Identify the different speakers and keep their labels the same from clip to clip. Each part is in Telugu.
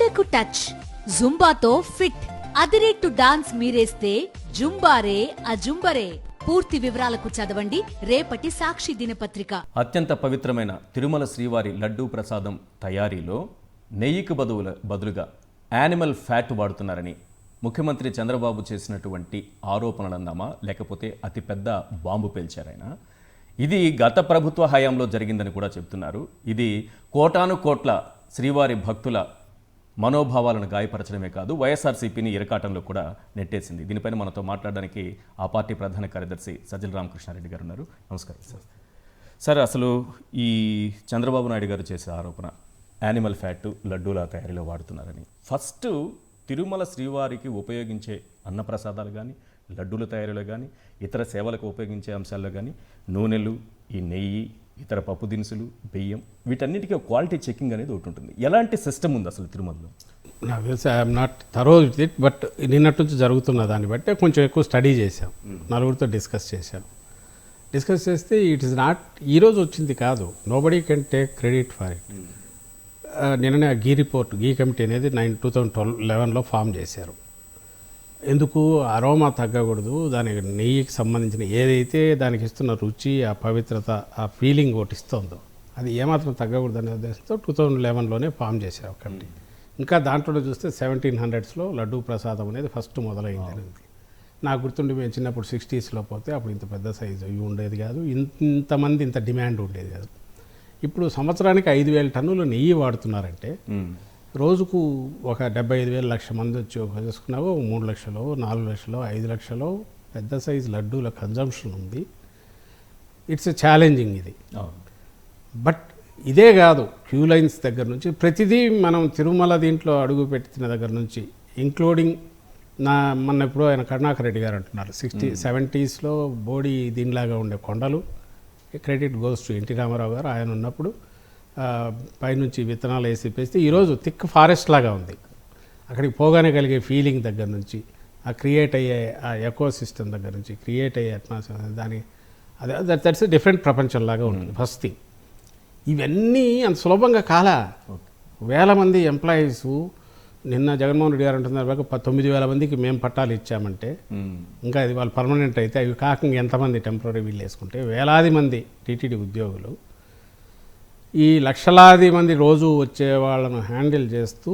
Speaker 1: కాళ్లకు టచ్, జుంబాతో ఫిట్, అదిరేట్టు డాన్స్ మీరేస్తే జుంబారే అజుంబరే. పూర్తి వివరాలకు చదవండి రేపటి సాక్షి దినపత్రిక.
Speaker 2: అత్యంత పవిత్రమైన తిరుమల శ్రీవారి లడ్డూ ప్రసాదం తయారీలో నెయ్యికి బదులుగా యానిమల్ ఫ్యాట్ వాడుతున్నారని ముఖ్యమంత్రి చంద్రబాబు చేసినటువంటి ఆరోపణలన్నామా, లేకపోతే అతిపెద్ద బాంబు పేల్చారైనా? ఇది గత ప్రభుత్వ హయాంలో జరిగిందని కూడా చెప్తున్నారు. ఇది కోటాను కోట్ల శ్రీవారి భక్తుల మనోభావాలను గాయపరచడమే కాదు, వైఎస్ఆర్సీపీని ఇరకాటంలో కూడా నెట్టేసింది. దీనిపైన మనతో మాట్లాడడానికి ఆ పార్టీ ప్రధాన కార్యదర్శి సజ్జల రామకృష్ణారెడ్డి గారు ఉన్నారు. నమస్కారం సార్. సార్, అసలు ఈ చంద్రబాబు నాయుడు గారు చేసే ఆరోపణ యానిమల్ ఫ్యాట్ లడ్డూల తయారీలో వాడుతున్నారని, ఫస్ట్ తిరుమల శ్రీవారికి ఉపయోగించే అన్నప్రసాదాలు కానీ, లడ్డూల తయారీలో కానీ, ఇతర సేవలకు ఉపయోగించే అంశాల్లో కానీ నూనెలు, ఈ నెయ్యి, ఇతర పప్పు దినుసులు, బియ్యం, వీటన్నిటికీ క్వాలిటీ చెకింగ్ అనేది ఒకటి ఉంటుంది. ఎలాంటి సిస్టమ్ ఉంది అసలు తిరుమలలో?
Speaker 3: నాకు తెలిసి I'm not thorough with it, but నిన్నటి నుంచి జరుగుతున్న దాన్ని బట్టి కొంచెం ఎక్కువ స్టడీ చేశాం, నలుగురితో డిస్కస్ చేస్తే ఇట్ ఈస్ నాట్ ఈరోజు వచ్చింది కాదు, nobody can take credit for it. నిన్ననే గీ రిపోర్ట్, గీ కమిటీ అనేది 2011లో ఫామ్ చేశారు. ఎందుకు అరోమా తగ్గకూడదు, దానికి నెయ్యికి సంబంధించిన ఏదైతే దానికి ఇస్తున్న రుచి, ఆ పవిత్రత, ఆ ఫీలింగ్ ఒకటి ఇస్తుందో అది ఏమాత్రం తగ్గకూడదు అనే ఉద్దేశంతో 2011లోనే ఫామ్ చేశారు కమిటీ. ఇంకా దాంట్లో చూస్తే 1700స్లో లడ్డూ ప్రసాదం అనేది ఫస్ట్ మొదలైంది అనేది నాకు గుర్తుండి. మేము చిన్నప్పుడు 60స్లో పోతే అప్పుడు ఇంత పెద్ద సైజు ఇవి ఉండేది కాదు, ఇంతమంది ఇంత డిమాండ్ ఉండేది కాదు. ఇప్పుడు సంవత్సరానికి 5,000 టన్నులు నెయ్యి వాడుతున్నారంటే రోజుకు ఒక 75,000 లక్ష మంది వచ్చి చేసుకున్నావో 3 లక్షలు, 4 లక్షలు, 5 లక్షలు పెద్ద సైజు లడ్డూల కన్జంప్షన్ ఉంది. ఇట్స్ ఛాలెంజింగ్ ఇది. బట్ ఇదే కాదు, క్యూ లైన్స్ దగ్గర నుంచి ప్రతిదీ మనం తిరుమల దీంట్లో అడుగు పెట్టిన దగ్గర నుంచి ఇంక్లూడింగ్ మొన్న ఎప్పుడో ఆయన కరుణాకర్ రెడ్డి గారు అంటున్నారు 70స్లో బోడీ దీనిలాగా ఉండే కొండలు, credit goes to N T Rama Rao గారు. ఆయన ఉన్నప్పుడు పైనుంచి విత్తనాలు వేసి ఈరోజు థిక్ ఫారెస్ట్ లాగా ఉంది. అక్కడికి పోగానే కలిగే ఫీలింగ్ దగ్గర నుంచి, ఆ క్రియేట్ అయ్యే ఆ ఎకో సిస్టమ్ దగ్గర నుంచి, క్రియేట్ అయ్యే అట్మాస్ఫియర్, దాని అదే దట్స్ డిఫరెంట్ ప్రపంచంలాగా ఉంటుంది ఫస్ట్ థింగ్. ఇవన్నీ అంత సులభంగా కాలా. వేల మంది ఎంప్లాయీస్, నిన్న జగన్మోహన్ రెడ్డి గారు అంటున్నారు 9,000 మందికి మేము పట్టాలు ఇచ్చామంటే, ఇంకా ఇది వాళ్ళు పర్మనెంట్ అయితే అవి కాకుండా ఎంతమంది టెంపరీ వీళ్ళు వేసుకుంటే వేలాది మంది టీటీడీ ఉద్యోగులు, ఈ లక్షలాది మంది రోజు వచ్చే వాళ్ళను హ్యాండిల్ చేస్తూ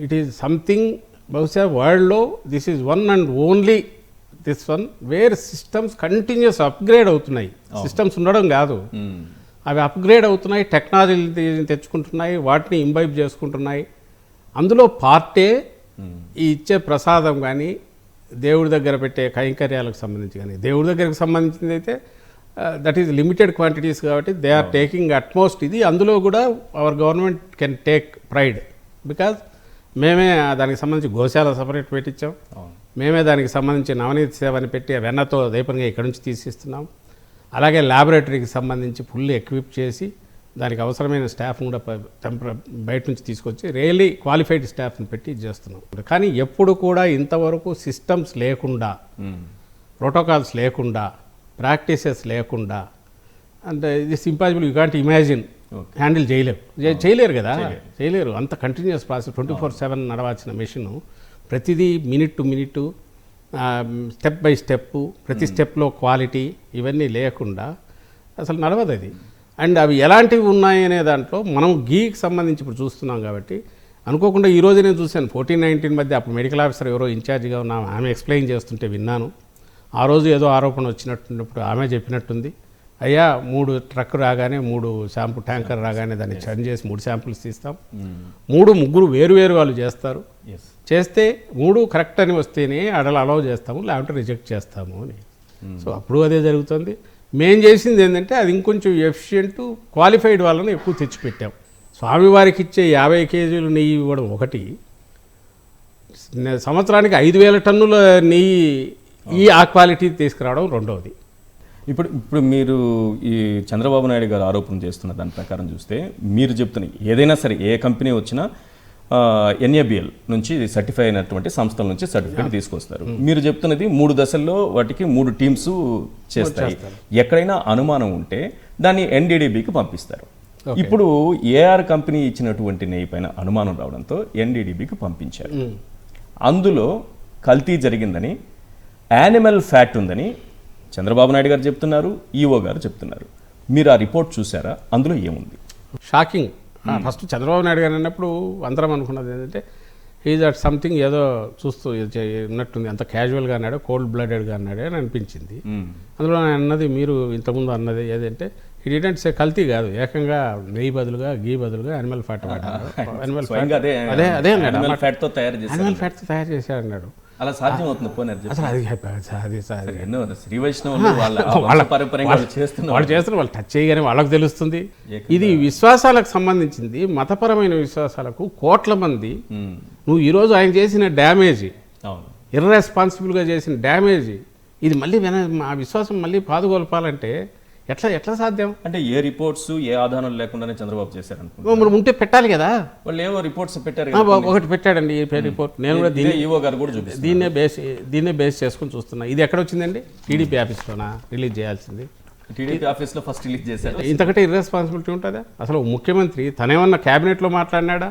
Speaker 3: ఇట్ ఈజ్ సంథింగ్. బహుశా వరల్డ్లో this is one and only this one wear systems continuous upgrade అవుతున్నాయి. సిస్టమ్స్ ఉండడం కాదు, అవి అప్గ్రేడ్ అవుతున్నాయి, టెక్నాలజీ తెచ్చుకుంటున్నాయి, వాటిని ఇంబైబ్ చేసుకుంటున్నాయి. అందులో పార్టే ఈ ఇచ్చే ప్రసాదం కానీ, దేవుడి దగ్గర పెట్టే కైంకర్యాలకు సంబంధించి కానీ, దేవుడి దగ్గరకు సంబంధించింది అయితే దట్ ఈజ్ లిమిటెడ్ క్వాంటిటీస్ కాబట్టి దే ఆర్ టేకింగ్ అట్మోస్ట్ ఇది. అందులో కూడా our government can take pride because మేమే దానికి సంబంధించి గోశాల సపరేట్ పెట్టించాం, మేమే దానికి సంబంధించి నవనీతి సేవని పెట్టి వెన్నతో దీపంగా ఇక్కడి నుంచి తీసిస్తున్నాం. అలాగే ల్యాబొరేటరీకి సంబంధించి ఫుల్ ఎక్విప్ చేసి దానికి అవసరమైన స్టాఫ్ కూడా బయట నుంచి తీసుకొచ్చి రియల్లీ క్వాలిఫైడ్ స్టాఫ్ని పెట్టి చేస్తున్నాం. కానీ ఎప్పుడు కూడా ఇంతవరకు సిస్టమ్స్ లేకుండా, ప్రోటోకాల్స్ లేకుండా, ప్రాక్టీసెస్ లేకుండా, అంటే this impossible, you can't imagine. Handle చేయలేరు కదా, చేయలేరు. అంత కంటిన్యూస్ ప్రాసెస్ 24/7 నడవాల్సిన మెషిన్, ప్రతిదీ minute to minute, step by step, ప్రతి స్టెప్లో క్వాలిటీ, ఇవన్నీ లేకుండా అసలు నడవదు అది. అండ్ అవి ఎలాంటివి ఉన్నాయనే దాంట్లో మనం గీకి సంబంధించి ఇప్పుడు చూస్తున్నాం కాబట్టి అనుకోకుండా ఈరోజు నేను చూశాను 14-19 మధ్య అప్పుడు మెడికల్ ఆఫీసర్ ఎవరో ఇన్ఛార్జిగా ఉన్న ఆమె ఎక్స్ప్లెయిన్ చేస్తుంటే విన్నాను. ఆ రోజు ఏదో ఆరోపణ వచ్చినట్టున్నప్పుడు ఆమె చెప్పినట్టుంది, అయ్యా 3 ట్రక్ రాగానే 3 శాంపుల్ ట్యాంకర్ రాగానే దాన్ని చర్న్ చేసి 3 శాంపుల్స్ తీస్తాం, 3-3 వేరు వాళ్ళు చేస్తారు, చేస్తే 3 కరెక్ట్ అని వస్తేనే అడలు అలౌ చేస్తాము, లేకుంటే రిజెక్ట్ చేస్తాము అని. సో అప్పుడు అదే జరుగుతుంది. మేం చేసింది ఏంటంటే అది ఇంకొంచెం ఎఫిషియెంట్, క్వాలిఫైడ్ వాళ్ళని ఎక్కువ తెచ్చిపెట్టాం. స్వామివారికి ఇచ్చే 50 కేజీలు నెయ్యి ఇవ్వడం ఒకటి, సంవత్సరానికి 5,000 టన్నుల నెయ్యి ఆ క్వాలిటీ తీసుకురావడం రెండవది.
Speaker 2: ఇప్పుడు మీరు ఈ చంద్రబాబు నాయుడు గారు ఆరోపణ చేస్తున్న దాని ప్రకారం చూస్తే, మీరు చెప్తున్న ఏదైనా సరే ఏ కంపెనీ వచ్చినా ఎన్ఏబిఎల్ నుంచి సర్టిఫై అయినటువంటి సంస్థల నుంచి సర్టిఫికేట్ తీసుకొస్తారు. మీరు చెప్తున్నది 3 దశల్లో వాటికి 3 టీమ్స్ చేస్తాయి. ఎక్కడైనా అనుమానం ఉంటే దాన్ని ఎన్డీడీబీకి పంపిస్తారు. ఇప్పుడు ఏఆర్ కంపెనీ ఇచ్చినటువంటి నెయ్యి పైన అనుమానం రావడంతో ఎన్డీడీబీకి పంపించారు. అందులో కల్తీ జరిగిందని, యానిమల్ ఫ్యాట్ ఉందని చంద్రబాబు నాయుడు గారు చెప్తున్నారు, ఈఓ గారు చెప్తున్నారు. మీరు ఆ రిపోర్ట్ చూసారా? అందులో ఏముంది?
Speaker 3: షాకింగ్. ఫస్ట్ చంద్రబాబు నాయుడు గారు అన్నప్పుడు అందరం అనుకున్నది ఏంటంటే ఈజ్ అట్ సంథింగ్ ఏదో చూస్తూ ఉన్నట్టుంది, అంత క్యాజువల్గా అన్నాడు, కోల్డ్ బ్లడెడ్గా అన్నాడు అని అనిపించింది. అందులో ఆయన అన్నది, మీరు ఇంతకుముందు అన్నది ఏదంటే ఈ డిడెంట్ సే కల్తీ కాదు, ఏకంగా నెయ్యి బదులుగా గీ బదులుగా యానిమల్ ఫ్యాట్ వాడారు. యానిమల్ ఫ్యాట్ అదే అన్నాడు, యానిమల్ ఫ్యాట్తో తయారు చేశారు అన్నాడు.
Speaker 2: అలా సాధ్యం అవుతుంది?
Speaker 3: అసలు అది
Speaker 2: శ్రీ వైష్ణవులు వాళ్ళు చేస్తున్నారు,
Speaker 3: వాళ్ళు టచ్ చేయగానే వాళ్ళకు తెలుస్తుంది. ఇది విశ్వాసాలకు సంబంధించింది, మతపరమైన విశ్వాసాలకు కోట్ల మంది. నువ్వు ఈరోజు ఆయన చేసిన డ్యామేజ్, ఇర్రెస్పాన్సిబుల్గా చేసిన డ్యామేజ్, ఇది మళ్ళీ ఆ విశ్వాసం మళ్ళీ పాదుగొల్పాలంటే ఎట్లా సాధ్యం?
Speaker 2: అంటే ఏ రిపోర్ట్స్ ఏ ఆధారం లేకుండానే చంద్రబాబు చేశారు అనుకుంటున్నాను.
Speaker 3: మరి ఉంటే పెట్టాలి కదా.
Speaker 2: వాళ్ళు ఏవో రిపోర్ట్స్ పెట్టారు,
Speaker 3: ఒకటి పెట్టాడండి రిపోర్ట్. నేను కూడా
Speaker 2: ఈవో గారు కూడా చూపిస్తాను,
Speaker 3: దీన్నే బేస్ చేసుకుని చూస్తున్నా. ఇది ఎక్కడ వచ్చిందండి? టీడీపీ ఆఫీస్లోనా రిలీజ్ చేయాల్సింది?
Speaker 2: టీడీపీ ఆఫీస్లో ఫస్ట్ రిలీజ్ చేశారు.
Speaker 3: ఇంతకంటే ఇర్రెస్పాన్సిబిలిటీ ఉంటుందా? అసలు ముఖ్యమంత్రి తనేమన్నా క్యాబినెట్లో మాట్లాడినాడా?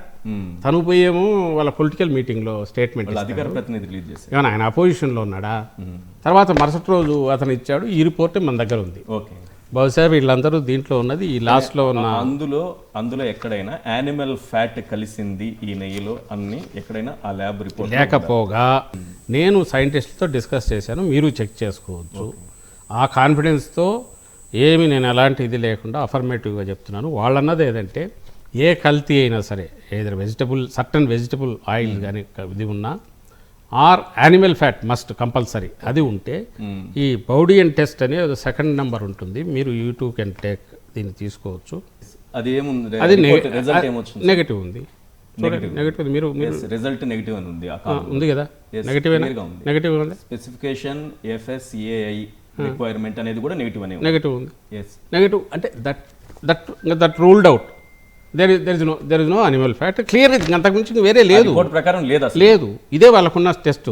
Speaker 3: తను పోయేమో వాళ్ళ పొలిటికల్ మీటింగ్లో స్టేట్మెంట్,
Speaker 2: అధికార ప్రతినిధి రిలీజ్ చేశారు.
Speaker 3: ఏమన్నా ఆయన అపోజిషన్లో ఉన్నాడా? తర్వాత మరుసటి రోజు అతను ఇచ్చాడు. ఈ రిపోర్టే మన దగ్గర ఉంది.
Speaker 2: ఓకే,
Speaker 3: బహుశా వీళ్ళందరూ దీంట్లో ఉన్నది ఈ లాస్ట్లో ఉన్న
Speaker 2: అందులో ఎక్కడైనా యానిమల్ ఫ్యాట్ కలిసింది ఈ నెయ్యిలో అన్ని ఎక్కడైనా ఆ ల్యాబ్ రిపోర్ట్
Speaker 3: లేకపోగా నేను సైంటిస్ట్తో డిస్కస్ చేశాను, మీరు చెక్ చేసుకోవచ్చు. ఆ కాన్ఫిడెన్స్తో నేను ఎలాంటి ఇది లేకుండా అఫర్మేటివ్గా చెప్తున్నాను. వాళ్ళన్నది ఏదంటే ఏ కల్తీ అయినా సరే, ఏదైనా సర్టన్ వెజిటబుల్ ఆయిల్ కానీ ఇది ఉన్నా, or animal fat must compulsory అది ఉంటే, ఈ బౌడియన్ టెస్ట్ అనే సెకండ్ నెంబర్ ఉంటుంది, మీరు యూట్యూబ్ కెన్ టేక్, దీన్ని తీసుకోవచ్చు.
Speaker 2: అది ఏముంది?
Speaker 3: అది నెగటివ్ ఉంది. నెగటివ్ మీరు
Speaker 2: రిజల్ట్ నెగటివ్ అని
Speaker 3: ఉంది కదా? నెగటివ్ ఉంది.
Speaker 2: స్పెసిఫికేషన్ FSAI రిక్వైర్మెంట్ అనేది కూడా నెగటివ్
Speaker 3: ఉంది. నెగటివ్ అంటే that ruled out. There is no animal fat clear. అంతకుమించి వేరే లేదు,
Speaker 2: ప్రకారం
Speaker 3: లేదు. ఇదే వాళ్ళకున్న టెస్ట్.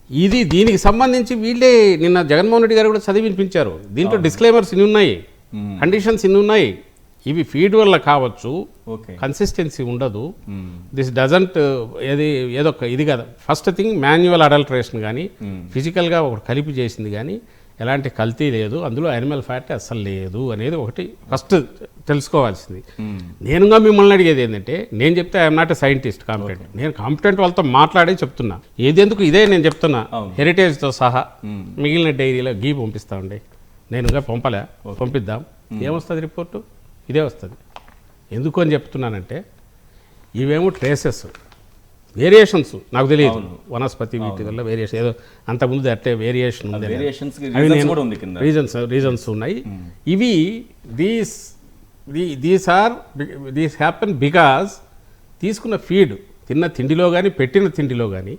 Speaker 3: ఇది దీనికి సంబంధించి వీళ్ళే నిన్న జగన్మోహన్ రెడ్డి గారు కూడా చదివి వినిపించారు. దీంట్లో డిస్క్లైమర్స్ ఇన్ని ఉన్నాయి, కండిషన్స్ ఇన్ని ఉన్నాయి. ఇవి ఫీడ్ వల్ల కావచ్చు, కన్సిస్టెన్సీ ఉండదు. దిస్ డజంట్ ఏదో ఇది కదా. ఫస్ట్ థింగ్, మాన్యువల్ అడల్టరేషన్ కానీ ఫిజికల్గా ఒకటి కలిపి చేసింది కానీ ఎలాంటి కల్తీ లేదు, అందులో యానిమల్ ఫ్యాట్ అస్సలు లేదు అనేది ఒకటి ఫస్ట్ తెలుసుకోవాల్సింది. నేనుగా మిమ్మల్ని అడిగేది ఏంటంటే, నేను చెప్తే I'm not a scientist competent. నేను కాంపిటెంట్ వాళ్ళతో మాట్లాడే చెప్తున్నా. ఏదెందుకు ఇదే నేను చెప్తున్నా, హెరిటేజ్తో సహా మిగిలిన డైరీలో గీ పంపిస్తామండి. నేనుగా పంపిద్దాం. ఏమొస్తుంది రిపోర్టు? ఇదే వస్తుంది. ఎందుకు అని చెప్తున్నానంటే, ఇవేమో ట్రేసెస్, వేరియేషన్స్ నాకు తెలియదు. వనస్పతి వీటి వల్ల వేరియేషన్ ఏదో అంతకుముందు అట్టే వేరియేషన్ ఉంది, రీజన్స్ ఉన్నాయి. ఇవి దీస్ హ్యాపెన్ బికాజ్ తీసుకున్న ఫీడ్, తిన్న తిండిలో కానీ పెట్టిన తిండిలో కానీ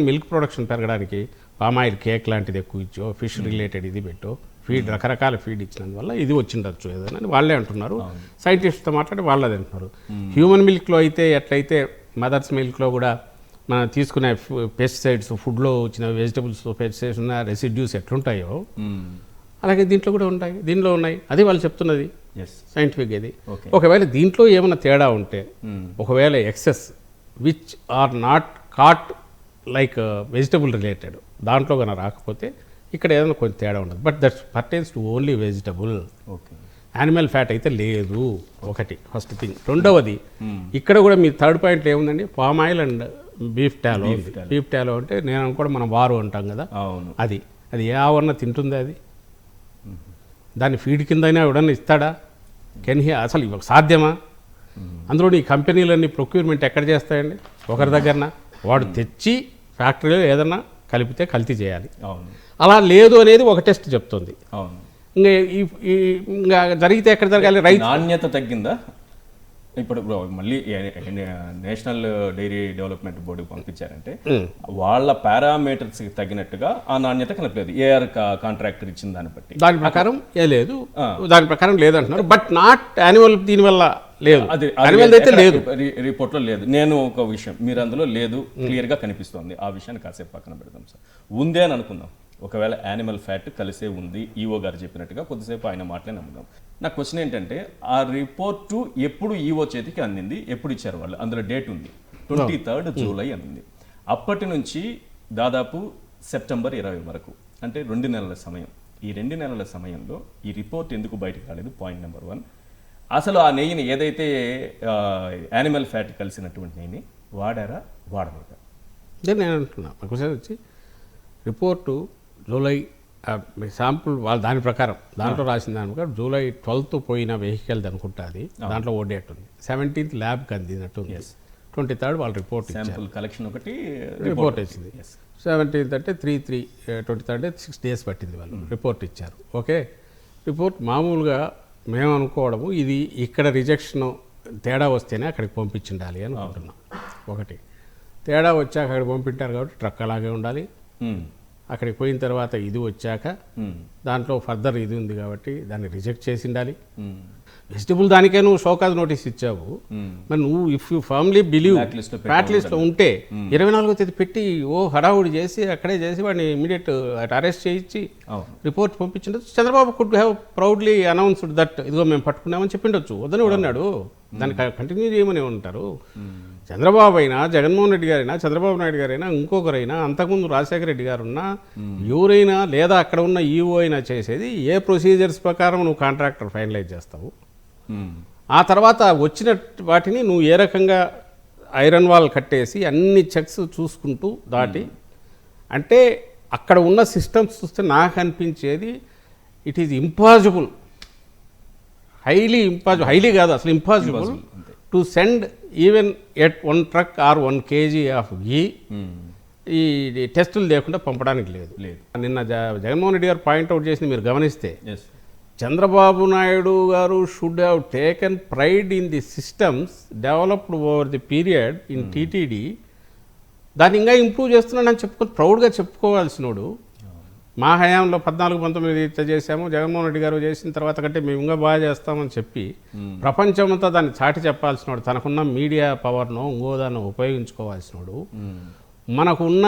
Speaker 3: మిల్క్ ప్రొడక్షన్ పెరగడానికి పామాయిల్ కేక్ లాంటిది ఎక్కువ ఇచ్చో, ఫిష్ రిలేటెడ్ ఇది పెట్టో, ఫీడ్ రకరకాల ఫీడ్ ఇచ్చినందువల్ల ఇది వచ్చిండొచ్చు ఏదైనా అని వాళ్ళే అంటున్నారు. సైంటిస్ట్తో మాట్లాడి వాళ్ళది అంటున్నారు. హ్యూమన్ మిల్క్లో అయితే ఎట్లయితే మదర్స్ మిల్క్లో కూడా మనం తీసుకునే పెస్టిసైడ్స్, ఫుడ్లో వచ్చిన వెజిటబుల్స్ పెస్టిసైడ్స్ ఉన్న రెసిడ్యూస్ ఎట్లుంటాయో అలాగే దీంట్లో కూడా ఉంటాయి, దీనిలో ఉన్నాయి. అది వాళ్ళు చెప్తున్నది సైంటిఫిక్. ఇది ఒకవేళ దీంట్లో ఏమైనా తేడా ఉంటే, ఒకవేళ excess which are not caught like vegetable related దాంట్లో కన్నా రాకపోతే ఇక్కడ ఏదైనా కొంచెం తేడా ఉండదు. But that pertains to only vegetable. Animal fat అయితే లేదు, ఒకటి ఫస్ట్ థింగ్. రెండవది, ఇక్కడ కూడా మీ థర్డ్ పాయింట్లో ఏముందండి, palm oil and beef tallow ఉంది. బీఫ్ టాలో అంటే నేను అనుకోవడం మనం వారు అంటాం కదా, అది ఏ ఆవరణ తింటుందా? అది దాన్ని ఫీడ్ కిందైనా ఎవడన్నా ఇస్తాడా? అసలు సాధ్యమా? అందులో ఈ కంపెనీలన్నీ ప్రొక్యూర్మెంట్ ఎక్కడ చేస్తాయండి? ఒకరి దగ్గరన వాడు తెచ్చి ఫ్యాక్టరీలో ఏదన్నా కలిపితే కల్తీ చేయాలి. అలా లేదు అనేది ఒక టెస్ట్ చెప్తుంది. ఇంకా జరిగితే ఎక్కడ జరగాలి? రైతు
Speaker 2: నాణ్యత తగ్గిందా? ఇప్పుడు మళ్ళీ నేషనల్ డైరీ డెవలప్మెంట్ బోర్డుకి పంపించారంటే వాళ్ళ పారామీటర్స్కి తగినట్టుగా ఆ నాణ్యత కనపలేదు. ఏఆర్ కాంట్రాక్టర్ ఇచ్చిన దాన్ని బట్టి
Speaker 3: దాని ప్రకారం లేదు, దాని ప్రకారం లేదంటున్నారు. బట్ నాట్ యానిమల్ దీనివల్ల లేదు, యానిమల్ అయితే లేదు,
Speaker 2: రిపోర్ట్లో లేదు. నేను ఒక విషయం, మీరు అందులో లేదు క్లియర్గా కనిపిస్తోంది, ఆ విషయాన్ని కాసేపు పక్కన పెడదాం సార్. ఉందే అని అనుకుందాం, ఒకవేళ యానిమల్ ఫ్యాట్ కలిసే ఉంది ఈఓ గారు చెప్పినట్టుగా కొద్దిసేపు ఆయన మాటలే నమ్ముదాం. నా క్వశ్చన్ ఏంటంటే ఆ రిపోర్టు ఎప్పుడు ఈఓ చేతికి అందింది, ఎప్పుడు ఇచ్చారు వాళ్ళు? అందులో డేట్ ఉంది 23 జూలై అందింది. అప్పటి నుంచి దాదాపు సెప్టెంబర్ 20 వరకు, అంటే 2 నెలల సమయం. ఈ 2 నెలల సమయంలో ఈ రిపోర్ట్ ఎందుకు బయటకు రాలేదు? Point number 1. అసలు ఆ నెయ్యిని ఏదైతే యానిమల్ ఫ్యాట్ కలిసినటువంటి నెయ్యిని వాడారా, వాడలేదా?
Speaker 3: అదే నేను అంటున్నా. ఒకసారి వచ్చి రిపోర్టు జూలై శాంపుల్ వాళ్ళ దాని ప్రకారం దాంట్లో రాసిన దాని ప్రకారం జూలై 12th పోయిన వెహికల్ అనుకుంటా, అది దాంట్లో ఓ డేట్ ఉంది. 17th ల్యాబ్కి అందినట్టు ఉంది. 23rd వాళ్ళు రిపోర్ట్
Speaker 2: శాంపుల్ కలెక్షన్ ఒకటి
Speaker 3: రిపోర్ట్ ఇచ్చింది. 17th అంటే 23rd 6 days పట్టింది, వాళ్ళు రిపోర్ట్ ఇచ్చారు. ఓకే, రిపోర్ట్ మామూలుగా మేము అనుకోవడము ఇది ఇక్కడ రిజెక్షన్ తేడా వస్తేనే అక్కడికి పంపించిండాలి అనుకుంటున్నాం. ఒకటి తేడా వచ్చాక అక్కడికి పంపింటారు కాబట్టి ట్రక్ అలాగే ఉండాలి. అక్కడికి పోయిన తర్వాత ఇది వచ్చాక దాంట్లో ఫర్దర్ ఇది ఉంది కాబట్టి దాన్ని రిజెక్ట్ చేసి ఉండాలి. వెజిటబుల్ దానికే నువ్వు షోకాజ్ నోటీస్ ఇచ్చావు, మరి నువ్వు if you firmly believe fat లిస్ట్లో ఉంటే 24వ తేదీ పెట్టి హడావుడి చేసి అక్కడే చేసి వాడిని ఇమీడియట్ అరెస్ట్ చేయించి రిపోర్ట్ పంపించిండొచ్చు. Chandrababu could have proudly announced that ఇదిగో మేము పట్టుకున్నామని చెప్పిండొచ్చు. వద్దని ఉన్నాడు, దాన్ని కంటిన్యూ చేయమని ఉంటారు. చంద్రబాబు అయినా, జగన్మోహన్ రెడ్డి గారైనా, చంద్రబాబు నాయుడు గారైనా, ఇంకొకరైనా, అంతకుముందు రాజశేఖర రెడ్డి గారు ఉన్నా, ఎవరైనా లేదా అక్కడ ఉన్న ఈఓ అయినా చేసేది ఏ ప్రొసీజర్స్ ప్రకారం నువ్వు కాంట్రాక్టర్ ఫైనలైజ్ చేస్తావు. ఆ తర్వాత వచ్చిన వాటిని నువ్వు ఏ రకంగా ఐరన్ వాల్ కట్టేసి అన్ని చెక్స్ చూసుకుంటూ దాటి, అంటే అక్కడ ఉన్న సిస్టమ్స్ చూస్తే నాకు అనిపించేది it is impossible, highly impossible, highly కాదు అసలు impossible to send even at 1 truck or 1 kg of ghee ఈ టెస్టులు లేకుండా పంపడానికి లేదు. నిన్న జగన్మోహన్ రెడ్డి గారు పాయింట్అవుట్ చేసింది మీరు గమనిస్తే, చంద్రబాబు నాయుడు గారు should have taken pride in the systems developed over the period in TTD. దాన్ని ఇంకా ఇంప్రూవ్ చేస్తున్నాడని ప్రౌడ్గా చెప్పుకోవాల్సినోడు. మా హయాంలో 14-19 ఇట్లా చేసాము, జగన్మోహన్ రెడ్డి గారు చేసిన తర్వాత కంటే మేము ఇంకా బాగా చేస్తామని చెప్పి ప్రపంచమంతా దాన్ని చాటి చెప్పాల్సినోడు. తనకున్న మీడియా పవర్ను ఇంకోదాన్ని ఉపయోగించుకోవాల్సినోడు. మనకున్న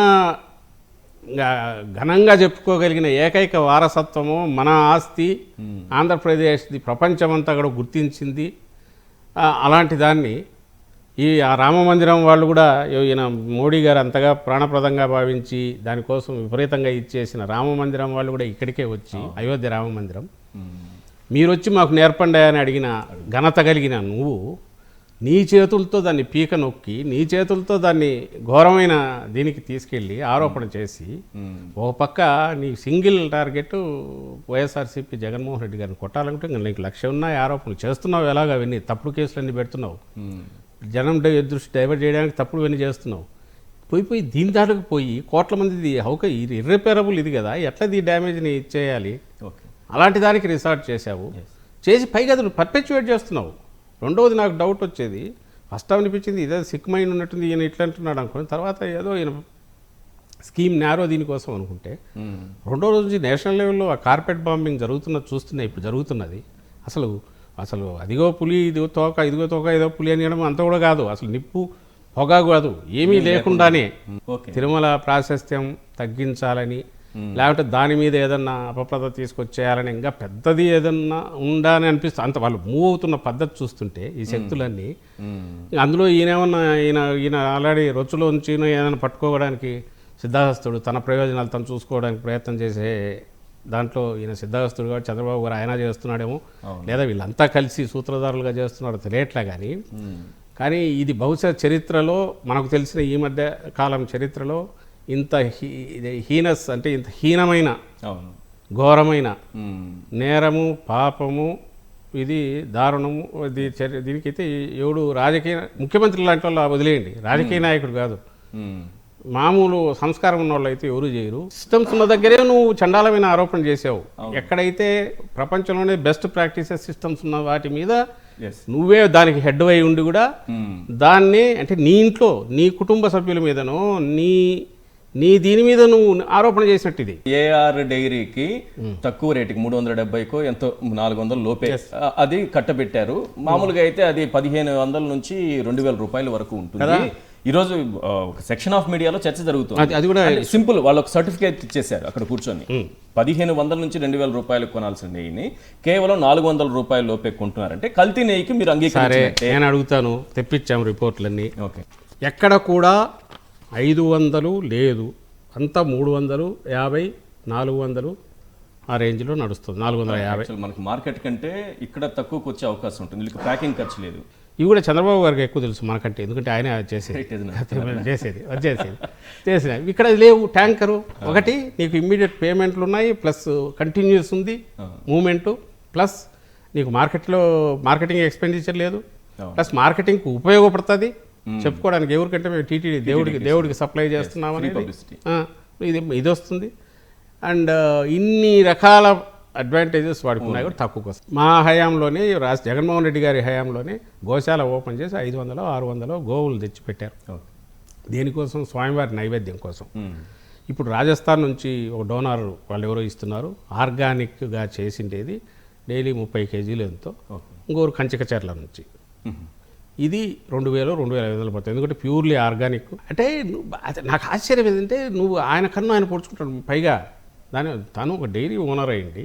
Speaker 3: ఘనంగా చెప్పుకోగలిగిన ఏకైక వారసత్వము మన ఆస్తి ఆంధ్రప్రదేశ్ది ప్రపంచమంతా కూడా గుర్తించింది. అలాంటి దాన్ని ఆ రామమందిరం వాళ్ళు కూడా ఈయన మోడీ గారు అంతగా ప్రాణప్రదంగా భావించి దానికోసం విపరీతంగా ఇచ్చేసిన రామమందిరం వాళ్ళు కూడా ఇక్కడికే వచ్చి, అయోధ్య రామమందిరం మీరు వచ్చి మాకు నేర్పండి అని అడిగిన ఘనత కలిగిన నువ్వు నీ చేతులతో దాన్ని పీక నొక్కి, నీ చేతులతో దాన్ని ఘోరమైన దీనికి తీసుకెళ్ళి ఆరోపణ చేసి, ఒక పక్క నీ సింగిల్ టార్గెట్ వైఎస్ఆర్సీపీ జగన్మోహన్ రెడ్డి గారిని కొట్టాలంటే ఇంకా నీకు లక్ష్యం ఉన్నాయి, ఆరోపణలు చేస్తున్నావు, ఎలాగ అవన్నీ తప్పుడు కేసులన్నీ పెడుతున్నావు, జనం దృష్టి డైవర్ట్ చేయడానికి తప్పుడు ఇవన్నీ చేస్తున్నావు. పోయి దీని దాటికి పోయి కోట్ల మంది ఇది ఇర్రిపేరబుల్ ఇది కదా, ఎట్లా ఈ డ్యామేజ్ని ఇచ్చేయాలి, అలాంటి దానికి రిసార్ట్ చేశావు. చేసి పైగా నువ్వు పర్పెచ్యువేట్ చేస్తున్నావు. రెండవది నాకు డౌట్ వచ్చేది, ఫస్ట్ అనిపించింది ఇదే సిక్ మైండ్ ఉన్నట్టుంది ఈయన ఇట్లా అంటున్నాడు అనుకుని, తర్వాత ఏదో ఈయన స్కీమ్ నేరో దీనికోసం అనుకుంటే, రెండో రోజు నుంచి నేషనల్ లెవెల్లో ఆ కార్పెట్ బాంబింగ్ చూస్తున్నాయి ఇప్పుడు జరుగుతున్నది. అసలు అదిగో పులి, ఇదిగో తోక, ఇదిగో తోక, ఏదో పులి అని అనడం అంత కూడా కాదు. అసలు నిప్పు పొగ కాదు, ఏమీ లేకుండానే తిరుమల ప్రాశస్త్యం తగ్గించాలని, లేకపోతే దాని మీద ఏదన్నా అపప్రద తీసుకొచ్చేయాలని, ఇంకా పెద్దది ఏదన్నా ఉండాలని అనిపిస్తుంది. అంత వాళ్ళు మూవ్ అవుతున్న పద్ధతి చూస్తుంటే ఈ శక్తులన్నీ, అందులో ఈయన ఆల్రెడీ రొచ్చులో నుంచి ఏదైనా పట్టుకోవడానికి సిద్ధాహస్తుడు, తన ప్రయోజనాలు తను చూసుకోవడానికి ప్రయత్నం చేసే దాంట్లో ఈయన సిద్ధాహస్తుడు కాబట్టి చంద్రబాబు గారు ఆయన చేస్తున్నాడేమో, లేదా వీళ్ళంతా కలిసి సూత్రధారులుగా చేస్తున్నాడో తెలియట్లే. కానీ ఇది బహుశా చరిత్రలో మనకు తెలిసిన ఈ మధ్య కాలం చరిత్రలో ఇంత హీనస్ అంటే ఇంత హీనమైన ఘోరమైన నేరము, పాపము, ఇది దారుణము. దీనికైతే ఎవడు రాజకీయ ముఖ్యమంత్రి లాంటి వాళ్ళు వదిలేయండి, రాజకీయ నాయకుడు కాదు, మామూలు సంస్కారం ఉన్న వాళ్ళు అయితే ఎవరు చేయరు. సిస్టమ్స్ ఉన్న దగ్గరే నువ్వు చండాలమైన ఆరోపణ చేసావు. ఎక్కడైతే ప్రపంచంలోనే బెస్ట్ ప్రాక్టీసెస్ సిస్టమ్స్ ఉన్న వాటి మీద నువ్వే దానికి హెడ్ అయి ఉండి కూడా దాన్ని, అంటే నీ ఇంట్లో నీ కుటుంబ సభ్యుల మీదనో నీ దీని మీద నువ్వు ఆరోపణ చేసినట్టు. ఇది
Speaker 2: ఏఆర్ డైరీకి తక్కువ రేటుకి 370కో ఎంతో 400 లోపే అది కట్టబెట్టారు. మామూలుగా అయితే అది 1500 నుంచి 2000 రూపాయల వరకు ఉంటుంది. ఈరోజు ఒక సెక్షన్ ఆఫ్ మీడియాలో చర్చ జరుగుతుంది.
Speaker 3: అది కూడా
Speaker 2: సింపుల్, వాళ్ళు ఒక సర్టిఫికేట్ ఇచ్చేసారు అక్కడ కూర్చొని. 1500 నుంచి 2000 రూపాయలకు కొనాల్సిన నెయ్యిని కేవలం 400 రూపాయల లోపే కొంటున్నారంటే కల్తీ నెయ్యికి మీరు అంగీకరించారు.
Speaker 3: నేను అడుగుతాను, తెప్పించాము రిపోర్ట్లన్నీ.
Speaker 2: ఓకే,
Speaker 3: ఎక్కడ కూడా 500 లేదు, అంతా 350, 400 ఆ రేంజ్లో నడుస్తుంది. 450
Speaker 2: మనకి మార్కెట్ కంటే ఇక్కడ తక్కువకి వచ్చే అవకాశం ఉంటుంది. వీళ్ళకి ప్యాకింగ్ ఖర్చు లేదు.
Speaker 3: ఇవి కూడా చంద్రబాబు గారికి ఎక్కువ తెలుసు మనకంటే, ఎందుకంటే ఆయన చేసేది ఇక్కడ లేవు. ట్యాంకరు ఒకటి నీకు ఇమ్మీడియట్ పేమెంట్లు ఉన్నాయి, ప్లస్ కంటిన్యూస్ ఉంది మూమెంటు, ప్లస్ నీకు మార్కెటింగ్ ఎక్స్పెండిచర్ లేదు, ప్లస్ మార్కెటింగ్కి ఉపయోగపడుతుంది చెప్పుకోవడానికి. ఎవరికంటే మేము టీటీడీ దేవుడికి సప్లై చేస్తున్నామని ఇది వస్తుంది. అండ్ ఇన్ని రకాల అడ్వాంటేజెస్ వాడికి ఉన్నాయి కూడా తక్కువ కోసం. మా హయాంలోనే జగన్మోహన్ రెడ్డి గారి హయాంలోనే గోశాల ఓపెన్ చేసి 500, 600 గోవులు తెచ్చిపెట్టారు. దేనికోసం? స్వామివారి నైవేద్యం కోసం. ఇప్పుడు రాజస్థాన్ నుంచి ఒక డోనార్ వాళ్ళు ఎవరో ఇస్తున్నారు, ఆర్గానిక్గా చేసిండేది డైలీ 30 కేజీలు ఎంతో, ఇంకోరు కంచికచర్ల నుంచి. ఇది 2000, 2500 పడుతుంది, ఎందుకంటే ప్యూర్లీ ఆర్గానిక్. అంటే నాకు ఆశ్చర్యం ఏంటంటే నువ్వు ఆయన కన్నా ఆయన పొడుచుకుంటాడు. పైగా తను ఒక డైరీ ఓనర్ అయ్యింది.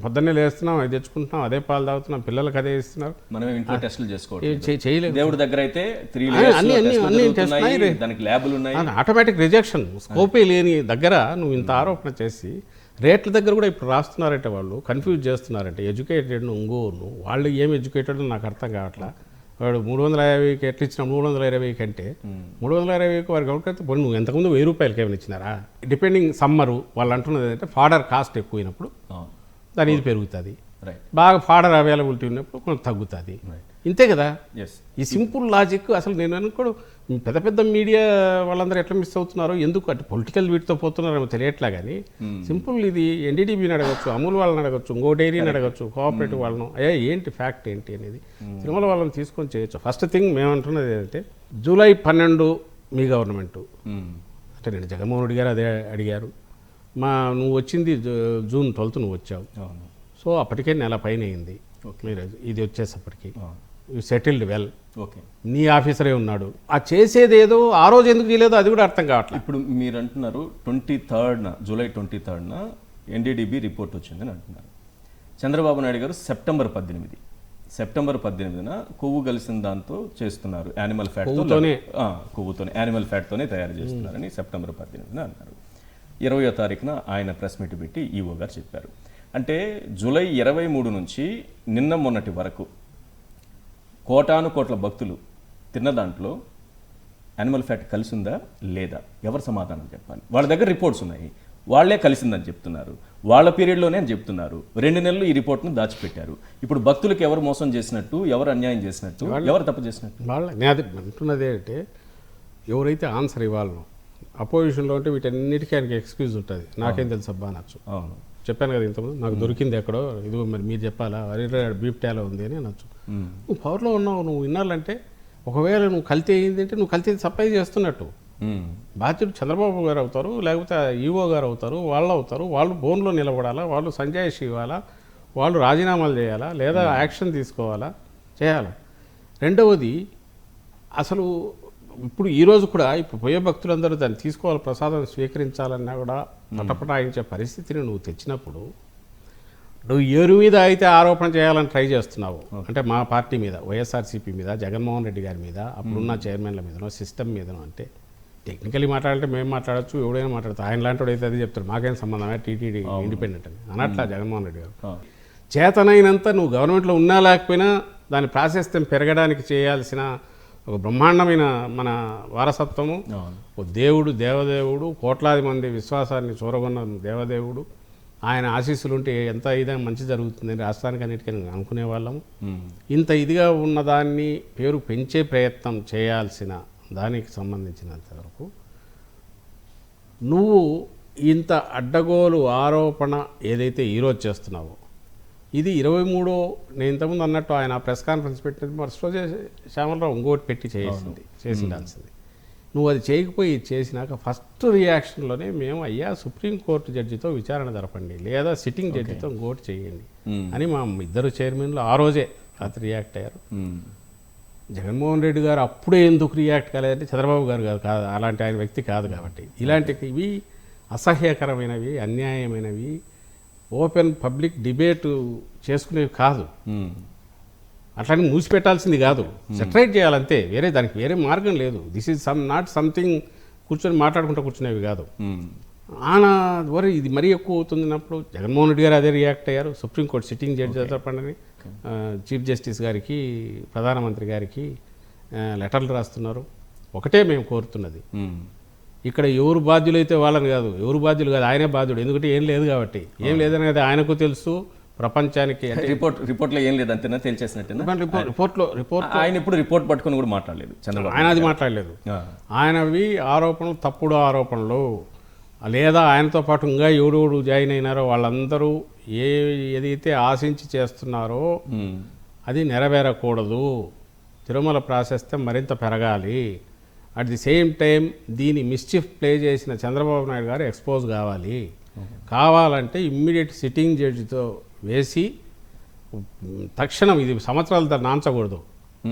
Speaker 3: పొద్దున్నే లేస్తున్నాం, అది తెచ్చుకుంటున్నాం, అదే పాలు తాగుతున్నాం, పిల్లలకి అదే ఇస్తున్నారు.
Speaker 2: మనం ఇంట్లో టెస్టులు
Speaker 3: చేయలేదు.
Speaker 2: దేవుడి దగ్గర అయితే
Speaker 3: ఆటోమేటిక్ రిజెక్షన్, స్కోపే లేని దగ్గర నువ్వు ఇంత ఆరోపణ చేసి రేట్ల దగ్గర కూడా ఇప్పుడు రాస్తున్నారంటే వాళ్ళు కన్ఫ్యూజ్ చేస్తున్నారంటే ఎడ్యుకేటెడ్ ఇంగోను వాళ్ళు ఏం ఎడ్యుకేటెడ్ నాకు అర్థం కావట్లా. వాడు 350కి ఎట్లా ఇచ్చిన 320 కంటే 320కి వారికి ఎవరికైతే నువ్వు ఎంతకుముందు 1000 రూపాయలకి ఏమైనా ఇచ్చినారా? డిపెండింగ్ సమ్మరు వాళ్ళు అంటున్నది ఏంటంటే ఫాడర్ కాస్ట్ ఎక్కువైనప్పుడు దాని ఇది పెరుగుతుంది, బాగా ఫాడర్ అవైలబిలిటీ ఉన్నప్పుడు కొంచెం తగ్గుతుంది. ఇంతే కదా ఈ సింపుల్ లాజిక్. అసలు నేను అనుకోడు పెద్ద పెద్ద మీడియా వాళ్ళందరూ ఎట్లా మిస్ అవుతున్నారో, ఎందుకు అంటే పొలిటికల్ వీటితో పోతున్నారో తెలియట్లా. కానీ సింపుల్ ఇది ఎన్డీడీబీని అడగచ్చు, అమూల్ వాళ్ళని అడగచ్చు, ఇంకో డైరీని అడగచ్చు, కోఆపరేటివ్ వాళ్ళను, ఏంటి ఫ్యాక్ట్ ఏంటి అనేది తిరుమల వాళ్ళని తీసుకొని చేయొచ్చు. ఫస్ట్ థింగ్ మేమంటున్నది ఏంటంటే జూలై 12 మీ గవర్నమెంటు అంటే నేను జగన్మోహన్ రెడ్డి గారు అదే అడిగారు. నువ్వు వచ్చింది జూన్ 12 నువ్వు వచ్చావు. సో అప్పటికే నెల పైన అయింది మీరు ఇది వచ్చేసప్పటికి. Settled well.
Speaker 2: ఓకే,
Speaker 3: నీ ఆఫీసరే ఉన్నాడు. ఆ చేసేది ఏదో ఆ రోజు ఎందుకు చేయలేదో అది కూడా అర్థం కావట్లేదు.
Speaker 2: ఇప్పుడు మీరు అంటున్నారు జూలై 23 ఎన్డీడీబీ రిపోర్ట్ వచ్చిందని అంటున్నారు. చంద్రబాబు నాయుడు గారు సెప్టెంబర్ 18 కొవ్వు కలిసిన దాంతో చేస్తున్నారు, యానిమల్ ఫ్యాట్తోనే యానిమల్ ఫ్యాట్తోనే తయారు చేస్తున్నారని సెప్టెంబర్ 18 అన్నారు. 20వ తారీఖున ఆయన ప్రెస్ మీట్ పెట్టి ఈఓ గారు చెప్పారు. అంటే జూలై 23 నుంచి నిన్న మొన్నటి వరకు కోటాను కోట్ల భక్తులు తిన్న దాంట్లో యానిమల్ ఫ్యాట్ కలిసిందా లేదా? ఎవరు సమాధానం చెప్పాలి? వాళ్ళ దగ్గర రిపోర్ట్స్ ఉన్నాయి, వాళ్లే కలిసిందని చెప్తున్నారు, వాళ్ళ పీరియడ్లోనే అని చెప్తున్నారు. 2 నెలలు ఈ రిపోర్ట్ను దాచిపెట్టారు. ఇప్పుడు భక్తులకు ఎవరు మోసం చేసినట్టు, ఎవరు అన్యాయం చేసినట్టు, ఎవరు తప్పు చేసినట్టు?
Speaker 3: నేను అది అంటున్నది అంటే ఎవరైతే ఆన్సర్ ఇవ్వాలనో అపోజిషన్లో ఉంటే వీటన్నిటికీ ఆయనకి ఎక్స్క్యూజ్ ఉంటుంది. నాకేం తెలుసు అబ్బా అనొచ్చు.
Speaker 2: అవును,
Speaker 3: చెప్పాను కదా ఇంతకుముందు, నాకు దొరికింది ఎక్కడో, ఇదిగో మరి మీరు చెప్పాలా, అరే బీప్టాలో ఉంది అని అనొచ్చు. నువ్వు పవర్లో ఉన్నావు, నువ్వు వినాలంటే ఒకవేళ నువ్వు కల్తీ అయింది అంటే నువ్వు కల్తీ సప్లై చేస్తున్నట్టు. బాధ్యుడు చంద్రబాబు గారు అవుతారు, లేకపోతే ఈఓ గారు అవుతారు, వాళ్ళు అవుతారు. వాళ్ళు బోన్లో నిలబడాలా, వాళ్ళు సంజాయిషి ఇవ్వాలా, వాళ్ళు రాజీనామాలు చేయాలా, లేదా యాక్షన్ తీసుకోవాలా, చేయాలా. రెండవది అసలు ఇప్పుడు ఈరోజు కూడా ఇప్పుడు పోయే భక్తులందరూ దాన్ని తీసుకోవాలి, ప్రసాదం స్వీకరించాలన్నా కూడా పటపటాయించే పరిస్థితిని నువ్వు తెచ్చినప్పుడు నువ్వు ఎవరి మీద అయితే ఆరోపణ చేయాలని ట్రై చేస్తున్నావు అంటే మా పార్టీ మీద, వైఎస్ఆర్సీపీ మీద, జగన్మోహన్ రెడ్డి గారి మీద, అప్పుడున్న చైర్మన్ల మీదనో సిస్టమ్ మీదనో అంటే టెక్నికలీ మాట్లాడాలంటే మేము మాట్లాడచ్చు, ఎవడైనా మాట్లాడతాం. ఆయన లాంటి అయితే అది చెప్తాడు, మాకేం సంబంధమే టీటీడీ ఇండిపెండెంట్ అని అనట్లా జగన్మోహన్ రెడ్డి గారు. చేతనైనంత నువ్వు గవర్నమెంట్లో ఉన్నా లేకపోయినా దాని ప్రాశస్త్యం పెరగడానికి చేయాల్సిన ఒక బ్రహ్మాండమైన మన వారసత్వము, దేవుడు, దేవదేవుడు, కోట్లాది మంది విశ్వాసాన్ని చూరగొన్న దేవదేవుడు, ఆయన ఆశీస్సులు ఉంటే ఎంత ఇదే మంచి జరుగుతుందని రాష్ట్రానికి అన్నిటికీ అనుకునే వాళ్ళము. ఇంత ఇదిగా ఉన్నదాన్ని పేరు పెంచే ప్రయత్నం చేయాల్సిన దానికి సంబంధించినంత వరకు నువ్వు ఇంత అడ్డగోలు ఆరోపణ ఏదైతే ఈరోజు చేస్తున్నావో ఇది 23 నేను ఇంతకుముందు అన్నట్టు ఆయన ప్రెస్ కాన్ఫరెన్స్ పెట్టినది మర్చిపోతే శ్యామలరావు ఇంకోటి పెట్టి చేసిండాల్సింది. నువ్వు అది చేయకపోయి చేసినాక ఫస్ట్ రియాక్షన్లోనే మేము అయ్యా సుప్రీంకోర్టు జడ్జితో విచారణ జరపండి, లేదా సిట్టింగ్ జడ్జితో ఇంకోటి చేయండి అని మా ఇద్దరు చైర్మన్లు ఆ రోజే రాత్రి రియాక్ట్ అయ్యారు. జగన్మోహన్ రెడ్డి గారు అప్పుడే ఎందుకు రియాక్ట్ కాలేదంటే చంద్రబాబు గారు కాదు అలాంటి ఆయన వ్యక్తి కాదు కాబట్టి. ఇలాంటివి అసహ్యకరమైనవి, అన్యాయమైనవి, ఓపెన్ పబ్లిక్ డిబేట్ చేసుకునేవి కాదు. అట్లానే మూసిపెట్టాల్సింది కాదు, సెటరైట్ చేయాలంతే, దానికి వేరే మార్గం లేదు. దిస్ ఈజ్ నాట్ సంథింగ్ కూర్చొని మాట్లాడుకుంటూ కూర్చునేవి కాదు. ఆయన వరే ఇది మరీ ఎక్కువ అవుతున్నప్పుడు జగన్మోహన్ రెడ్డి గారు అదే రియాక్ట్ అయ్యారు. సుప్రీంకోర్టు సిట్టింగ్ జడ్జి చెప్పండి, చీఫ్ జస్టిస్ గారికి, ప్రధానమంత్రి గారికి లెటర్లు రాస్తున్నారు. ఒకటే మేము కోరుతున్నది, ఇక్కడ ఎవరు బాధ్యులైతే వాళ్ళని కాదు, ఎవరు బాధ్యులు కాదు, ఆయనే బాధ్యుడు. ఎందుకంటే ఏం లేదు కాబట్టి, ఏం లేదని కదా ఆయనకు తెలుసు, ప్రపంచానికి.
Speaker 2: రిపోర్ట్లో ఏం లేదు అంతేనా, తేల్చేసినట్టేనా?
Speaker 3: రిపోర్ట్
Speaker 2: ఆయన ఇప్పుడు రిపోర్ట్ పట్టుకొని కూడా మాట్లాడలేదు చంద్రబాబు,
Speaker 3: ఆయన అది మాట్లాడలేదు. ఆయనవి ఆరోపణలు, తప్పుడు ఆరోపణలు, లేదా ఆయనతో పాటు ఇంకా ఎవరెవరు జాయిన్ అయినారో వాళ్ళందరూ ఏదైతే ఆశించి చేస్తున్నారో అది నెరవేరకూడదు. తిరుమల ప్రాశస్త్యం మరింత పెరగాలి. అట్ ది సేమ్ టైం దీని మిస్చిఫ్ ప్లే చేసిన చంద్రబాబు నాయుడు గారు ఎక్స్పోజ్ కావాలంటే ఇమ్మీడియట్ సిట్టింగ్ జడ్జితో వేసి తక్షణం, ఇది సంవత్సరాలతో నాంచకూడదు.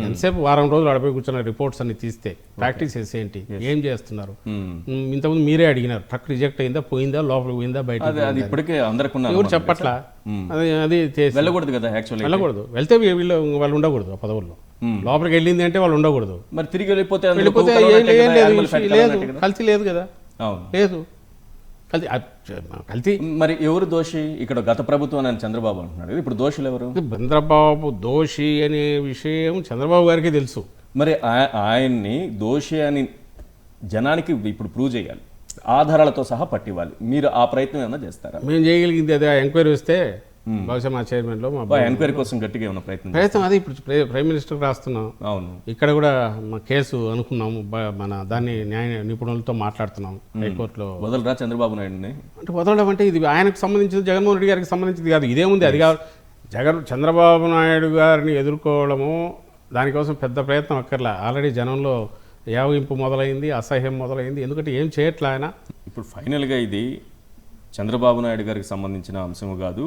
Speaker 3: ఎంతసేపు వారం రోజులు అడపై కూర్చున్న రిపోర్ట్స్ అన్ని తీస్తే ప్రాక్టీసెస్ ఏంటి, ఏం చేస్తున్నారు. ఇంతకుముందు మీరే అడిగినారు, ట్రక్ రిజెక్ట్ అయిందా, పోయిందా, లోపలికి పోయిందా, బయట ఎవరు చెప్పట్లా. అది
Speaker 2: వెళ్ళకూడదు కదా, యాక్చువల్లీ
Speaker 3: వెళ్ళకూడదు. వెళ్తే వాళ్ళు ఉండకూడదు ఆ పదవుల్లో. లోపలికి వెళ్ళింది అంటే వాళ్ళు ఉండకూడదు.
Speaker 2: మరి తిరిగి వెళ్ళిపోతే
Speaker 3: కల్తీ లేదు కదా, లేదు కల్తీ.
Speaker 2: మరి ఎవరు దోషి ఇక్కడ? గత ప్రభుత్వం అని చంద్రబాబు అంటున్నాడు, ఇప్పుడు దోషులు ఎవరు?
Speaker 3: చంద్రబాబు దోషి అనే విషయం చంద్రబాబు గారికి తెలుసు.
Speaker 2: మరి ఆయన్ని దోషి అని జనానికి ఇప్పుడు ప్రూవ్ చేయాలి, ఆధారాలతో సహా పట్టివ్వాలి. మీరు ఆ ప్రయత్నం ఏమైనా చేస్తారా?
Speaker 3: మేము చేయగలిగింది అదే, ఎంక్వైరీ వస్తే బహుశా మా చైర్మన్లో
Speaker 2: ఎంక్వైరీ కోసం గట్టిగా ఏమైనా
Speaker 3: ప్రయత్నం అది ఇప్పుడు ప్రైమ్ మినిస్టర్కి రాస్తున్నాం.
Speaker 2: అవును,
Speaker 3: ఇక్కడ కూడా మా కేసు అనుకున్నాము, మన దాన్ని న్యాయ నిపుణులతో మాట్లాడుతున్నాం హైకోర్టులో.
Speaker 2: వదలరా చంద్రబాబు నాయుడుని?
Speaker 3: అంటే వదలడం అంటే ఇది ఆయనకు సంబంధించింది, జగన్మోహన్ రెడ్డి గారికి సంబంధించింది కాదు. ఇదేముంది, అది కాదు. చంద్రబాబు నాయుడు గారిని ఎదుర్కోవడము దానికోసం పెద్ద ప్రయత్నం అక్కర్లా. ఆల్రెడీ జనంలో యావింపు మొదలైంది, అసహ్యం మొదలైంది. ఎందుకంటే ఏం చేయట్లే ఆయన.
Speaker 2: ఇప్పుడు ఫైనల్గా ఇది చంద్రబాబు నాయుడు గారికి సంబంధించిన అంశము కాదు,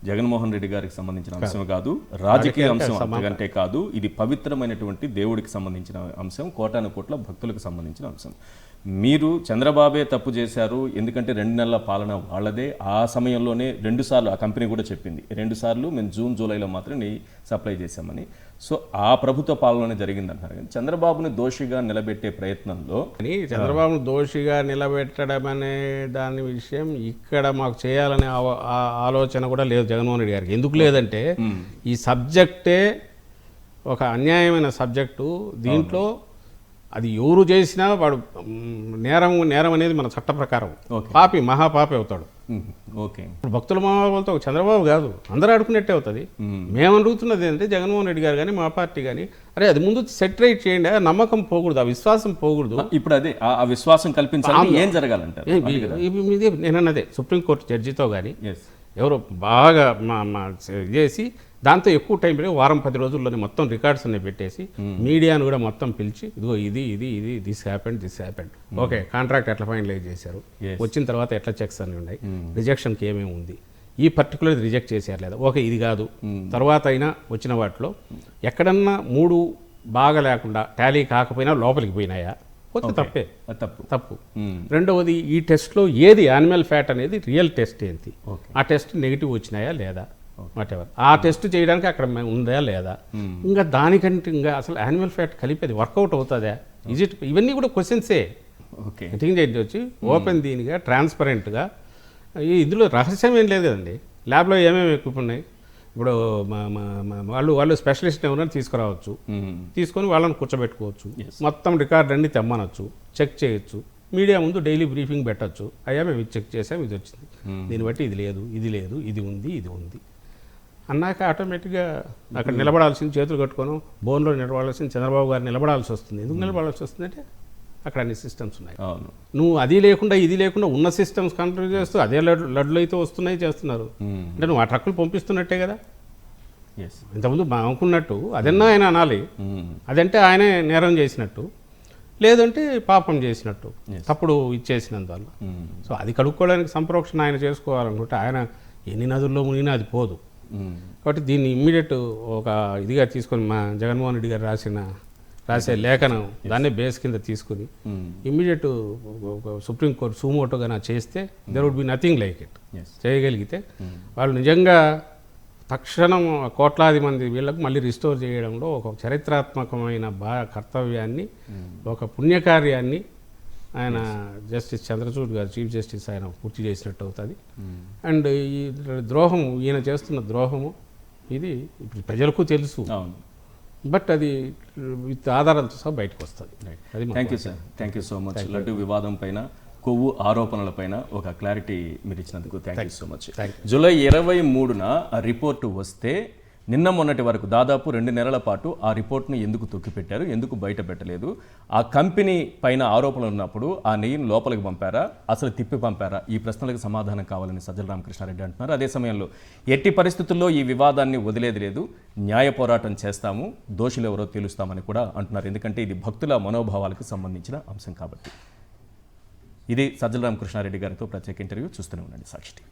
Speaker 2: జగన్మోహన్ రెడ్డి గారికి సంబంధించిన అంశం కాదు, రాజకీయ అంశం అంతకంటే కాదు. ఇది పవిత్రమైనటువంటి దేవుడికి సంబంధించిన అంశం, కోటాను కోట్ల భక్తులకు సంబంధించిన అంశం. మీరు చంద్రబాబే తప్పు చేశారు, ఎందుకంటే 2 నెలల పాలన వాళ్ళదే. ఆ సమయంలోనే 2 సార్లు ఆ కంపెనీ కూడా చెప్పింది, 2 సార్లు మేము జూన్ జూలైలో మాత్రం సప్లై చేశామని. సో ఆ ప్రభుత్వ పాలనలోనే జరిగిందంటారు. కానీ చంద్రబాబుని దోషిగా నిలబెట్టే ప్రయత్నంలో,
Speaker 3: చంద్రబాబును దోషిగా నిలబెట్టడం అనే దాని విషయం ఇక్కడ మాకు చేయాలనే ఆలోచన కూడా లేదు జగన్మోహన్ రెడ్డి గారికి. ఎందుకు లేదంటే ఈ సబ్జెక్టే ఒక అన్యాయమైన సబ్జెక్టు. దీంట్లో అది ఎవరు చేసినా వాడు నేరం అనేది మన చట్ట ప్రకారం పాపి, మహాపాపి అవుతాడు.
Speaker 2: ఓకే,
Speaker 3: ఇప్పుడు భక్తుల మహాబాబులతో చంద్రబాబు కాదు, అందరూ అడుగుకున్నట్టే అవుతుంది. మేము అడుగుతున్నది ఏంటంటే జగన్మోహన్ రెడ్డి గారు కానీ మా పార్టీ కానీ, అరే అది ముందు సెటరైట్ చేయండి, ఆ నమ్మకం పోకూడదు, ఆ విశ్వాసం పోకూడదు.
Speaker 2: ఇప్పుడు అదే ఆ విశ్వాసం కల్పించాలి. ఏం జరగాలంటారు?
Speaker 3: నేనన్నదే సుప్రీంకోర్టు జడ్జితో కానీ ఎవరో బాగా చేసి దాంతో ఎక్కువ టైం పెట్టి వారం 10 రోజుల్లోనే మొత్తం రికార్డ్స్ అన్ని పెట్టేసి మీడియాను కూడా మొత్తం పిలిచి, ఇదిగో ఇది దిస్ హ్యాపెండ్ ఓకే, కాంట్రాక్ట్ ఎట్లా ఫైనలైజ్ చేశారు, వచ్చిన తర్వాత ఎట్లా చెక్స్ అన్ని ఉన్నాయి, రిజెక్షన్కి ఏమేమి ఉంది, ఈ పర్టికులర్ రిజెక్ట్ చేశారు లేదా, ఓకే ఇది కాదు, తర్వాత అయినా వచ్చిన వాటిలో ఎక్కడన్నా 3 బాగా లేకుండా టాలీ కాకపోయినా లోపలికి పోయినాయా, పోతే తప్పే, తప్పు. రెండవది, ఈ టెస్ట్లో ఏది యానిమల్ ఫ్యాట్ అనేది రియల్ టెస్ట్ ఏంటి, ఆ టెస్ట్ నెగిటివ్ వచ్చినాయా లేదా, వాటెవర్ ఆ టెస్ట్ చేయడానికి అక్కడ ఉందా లేదా, ఇంకా దానికంటే ఇంకా అసలు యానిమల్ ఫ్యాట్ కలిపేది వర్కౌట్ అవుతుందా, ఇవన్నీ కూడా క్వశ్చన్సే. మీటింగ్ చేసి వచ్చి ఓపెన్ దీనిగా ట్రాన్స్పరెంట్గా, ఇందులో రహస్యం ఏం లేదు కదండి. ల్యాబ్లో ఏమేమి ఎక్విప్ ఉన్నాయి, ఇప్పుడు వాళ్ళు స్పెషలిస్ట్ ఎవరైనా తీసుకురావచ్చు, తీసుకొని వాళ్ళని కూర్చోబెట్టుకోవచ్చు, మొత్తం రికార్డ్ అన్ని తెమ్మనొచ్చు, చెక్ చేయొచ్చు, మీడియా ముందు డైలీ బ్రీఫింగ్ పెట్టచ్చు. అయ్యా మేము ఇది చెక్ చేసాం, ఇది వచ్చింది, దీన్ని బట్టి ఇది లేదు, ఇది ఉంది అన్నాక ఆటోమేటిక్గా అక్కడ నిలబడాల్సింది, చేతులు కట్టుకోను బోన్లో నిలబడాల్సింది చంద్రబాబు గారు నిలబడాల్సి వస్తుంది. ఎందుకు నిలబడాల్సి వస్తుందంటే అక్కడ అన్ని సిస్టమ్స్ ఉన్నాయి. నువ్వు అది లేకుండా ఇది లేకుండా ఉన్న సిస్టమ్స్ కంట్రోల్ చేస్తూ అదే లడ్లు అయితే వస్తున్నాయి చేస్తున్నారు అంటే నువ్వు ఆ ట్రక్కులు పంపిస్తున్నట్టే కదా. ఇంతకుముందు అనుకున్నట్టు అదన్నా ఆయన అనాలి, అదంటే ఆయనే నేరం చేసినట్టు, లేదంటే పాపం చేసినట్టు, తప్పుడు ఇచ్చేసినందువల్ల. సో అది కడుక్కోవడానికి సంప్రోక్షణ ఆయన చేసుకోవాలనుకుంటే ఆయన ఎన్ని నదుల్లో మునిగినా అది పోదు. కాబట్టి దీన్ని ఇమ్మీడియట్ ఒక ఇదిగా తీసుకొని మా జగన్మోహన్ రెడ్డి గారు రాసిన రాసే లేఖనం దాన్నే బేస్ కింద తీసుకుని ఇమ్మీడియట్ సుప్రీంకోర్టు సుమోటోగా చేస్తే there would be nothing like it. చేయగలిగితే వాళ్ళు నిజంగా తక్షణం కోట్లాది మంది వీళ్ళకు మళ్ళీ రిస్టోర్ చేయడంలో ఒక చరిత్రాత్మకమైన కర్తవ్యాన్ని, ఒక పుణ్యకార్యాన్ని ఆయన జస్టిస్ చంద్రచూడ్ గారు, చీఫ్ జస్టిస్, ఆయన పూర్తి చేసినట్టు అవుతుంది. అండ్ ఈ ద్రోహము, ఈయన చేస్తున్న ద్రోహము ఇది ఇప్పుడు ప్రజలకు తెలుసు, బట్ అది విత్ ఆధారాలతో సహా బయటకు వస్తుంది. అది
Speaker 2: thank you sir, thank you so much. Laddu వివాదం పైన, కొవ్వు ఆరోపణలపైన ఒక క్లారిటీ మీరు ఇచ్చినందుకు thank you so much. July 23న ఆ రిపోర్టు వస్తే నిన్న మొన్నటి వరకు దాదాపు 2 నెలల పాటు ఆ రిపోర్ట్ను ఎందుకు తొక్కిపెట్టారు, ఎందుకు బయట పెట్టలేదు? ఆ కంపెనీ పైన ఆరోపణలు ఉన్నప్పుడు ఆ నెయ్యిని లోపలికి పంపారా, అసలు తిప్పి పంపారా? ఈ ప్రశ్నలకు సమాధానం కావాలని సజ్జల రామకృష్ణారెడ్డి అంటున్నారు. అదే సమయంలో ఎట్టి పరిస్థితుల్లో ఈ వివాదాన్ని వదిలేది లేదు, న్యాయ పోరాటం చేస్తాము, దోషులు ఎవరో తెలుస్తామని కూడా అంటున్నారు. ఎందుకంటే ఇది భక్తుల మనోభావాలకు సంబంధించిన అంశం కాబట్టి. ఇది సజ్జల రామకృష్ణారెడ్డి గారితో ప్రత్యేక ఇంటర్వ్యూ. చూస్తూనే ఉండండి సాక్షి టీవీ.